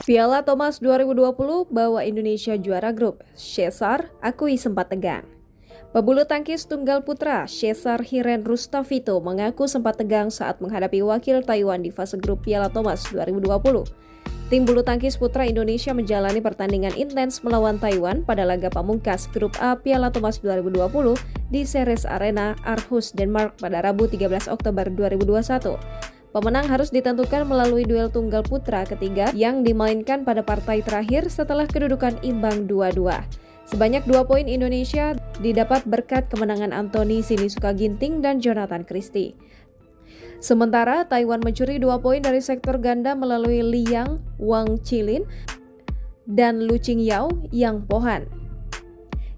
Piala Thomas 2020 bawa Indonesia juara grup. Cesar akui sempat tegang. Pebulu tangkis tunggal putra Cesar Hiren Rustavito mengaku sempat tegang saat menghadapi wakil Taiwan di fase grup Piala Thomas 2020. Tim bulu tangkis putra Indonesia menjalani pertandingan intens melawan Taiwan pada laga pamungkas grup A Piala Thomas 2020 di Ceres Arena, Aarhus, Denmark pada Rabu 13 Oktober 2021. Pemenang harus ditentukan melalui duel tunggal putra ketiga yang dimainkan pada partai terakhir setelah kedudukan imbang 2-2. Sebanyak 2 poin Indonesia didapat berkat kemenangan Anthony Sinisuka Ginting dan Jonathan Christie. Sementara Taiwan mencuri 2 poin dari sektor ganda melalui Liang Wang Chilin dan Lu Qingyao Yang Pohan.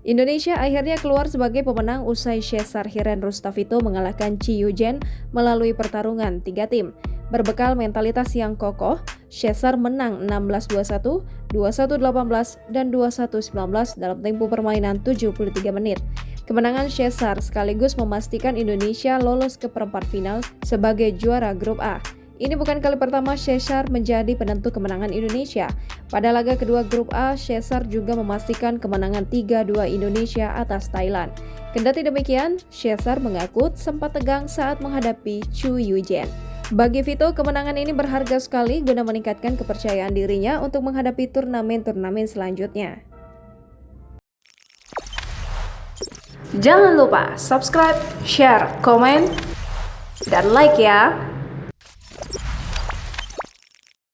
Indonesia akhirnya keluar sebagai pemenang usai Cesar Hiren Rustavito mengalahkan Chi Yujen melalui pertarungan 3 tim. Berbekal mentalitas yang kokoh, Cesar menang 16-21, 21-18, dan 21-19 dalam tempo permainan 73 menit. Kemenangan Cesar sekaligus memastikan Indonesia lolos ke perempat final sebagai juara grup A. Ini bukan kali pertama Cesar menjadi penentu kemenangan Indonesia. Pada laga kedua grup A, Cesar juga memastikan kemenangan 3-2 Indonesia atas Thailand. Kendati demikian, Cesar mengaku sempat tegang saat menghadapi Chu Yujen. Bagi Vito, kemenangan ini berharga sekali guna meningkatkan kepercayaan dirinya untuk menghadapi turnamen-turnamen selanjutnya. Jangan lupa subscribe, share, komen, dan like ya!